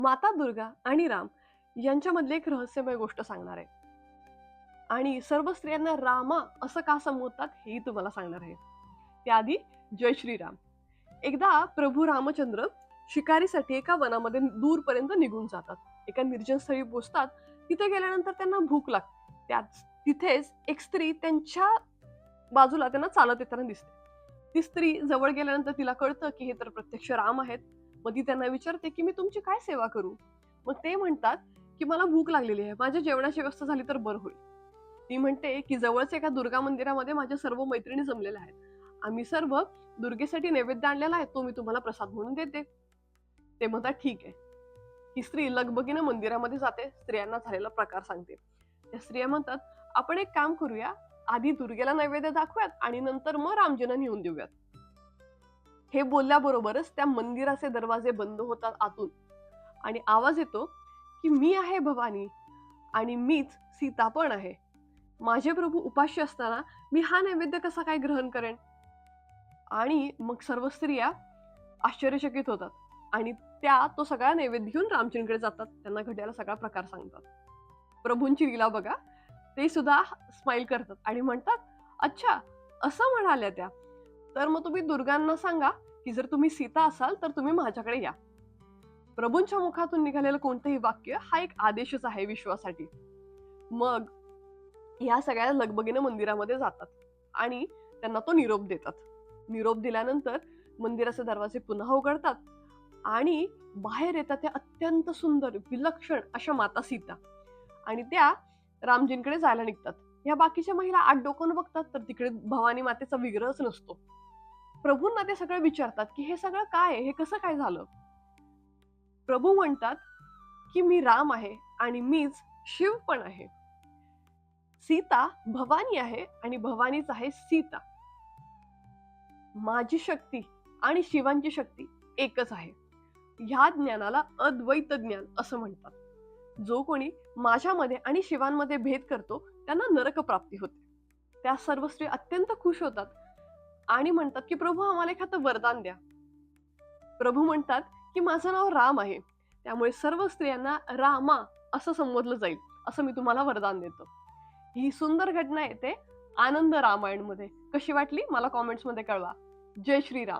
माता दुर्गा आणि राम यांच्यामधली एक रहस्यमय गोष्ट सांगणार आहे. आणि सर्व स्त्रियांना रामा असं का संबोधतात हेही तुम्हाला सांगणार आहे. त्याआधी जय श्रीराम. एकदा प्रभू रामचंद्र शिकारीसाठी एका वनामध्ये दूरपर्यंत निघून जातात. एका निर्जन स्थळी पोहोचतात. तिथे गेल्यानंतर त्यांना भूक लागते. त्याच तिथेच एक स्त्री त्यांच्या बाजूला त्यांना चालत येताना दिसते. ती स्त्री जवळ गेल्यानंतर तिला कळतं की हे तर प्रत्यक्ष राम आहेत. मग ती त्यांना विचारते की मी तुमची काय सेवा करू. मग ते म्हणतात की मला भूक लागलेली आहे, माझ्या जेवणाची व्यवस्था झाली तर बरं होईल. ती म्हणते की जवळच एका दुर्गा मंदिरामध्ये माझ्या सर्व मैत्रिणी जमलेल्या आहेत. आम्ही सर्व दुर्गेसाठी नैवेद्य आणलेला आहे, तो मी तुम्हाला प्रसाद म्हणून देते. ते म्हणतात ठीक आहे. ही स्त्री लगबगीनं मंदिरामध्ये जाते, स्त्रियांना झालेला प्रकार सांगते. त्या स्त्रिया म्हणतात आपण एक काम करूया, आधी दुर्गेला नैवेद्य दाखवूयात आणि नंतर मग रामजींना नेऊन देऊयात. हे बोलल्याबरोबरच त्या मंदिराचे दरवाजे बंद होतात आतून आणि आवाज येतो की मी आहे भवानी आणि मीच सीता पण आहे. माझे प्रभू उपाशी असताना मी हा नैवेद्य कसा काय ग्रहण करेन. आणि मग सर्व स्त्रिया आश्चर्यचकित होतात आणि त्या तो सगळा नैवेद्य घेऊन रामजींकडे जातात. त्यांना घडलेला सगळा प्रकार सांगतात. प्रभूंची लीला बघा, ते सुद्धा स्माइल करतात आणि म्हणतात अच्छा असं म्हणाल्या त्या, तर मग तुम्ही दुर्गांना सांगा की जर तुम्ही सीता असाल तर तुम्ही माझ्याकडे या. प्रभूंच्या मुखातून निघालेलं कोणतंही वाक्य हा एक आदेशच आहे विश्वासाठी. मग या सगळ्या लगबगीनं मंदिरामध्ये जातात आणि त्यांना तो निरोप देतात. निरोप दिल्यानंतर मंदिराचे दरवाजे पुन्हा उघडतात आणि बाहेर येतात त्या अत्यंत सुंदर विलक्षण अशा माता सीता आणि त्या रामजींकडे जायला निघतात. या बाकीच्या महिला आत डोकावून बघतात तर तिकडे भवानी मातेचा विग्रहच नसतो. प्रभूंना ते सगळं विचारतात की हे सगळं काय आहे, हे कसं काय झालं. प्रभू म्हणतात की मी राम आहे आणि मीच शिव पण आहे. सीता भवानी आहे आणि भवानीच आहे सीता. माझी शक्ती आणि शिवांची शक्ती एकच आहे. ह्या ज्ञानाला अद्वैत ज्ञान असं म्हणतात. जो कोणी माझ्यामध्ये आणि शिवांमध्ये भेद करतो त्यांना नरक प्राप्ती होते. त्या सर्व स्त्री अत्यंत खुश होतात आणि म्हणतात की प्रभू आम्हाला एखादं वरदान द्या. प्रभू म्हणतात की माझं नाव राम आहे, त्यामुळे सर्व स्त्रियांना रामा असं संबोधलं जाईल, असं मी तुम्हाला वरदान देतो. ही सुंदर घटना येते आनंद रामायण मध्ये. कशी वाटली मला कॉमेंट्स मध्ये कळवा. जय श्रीराम.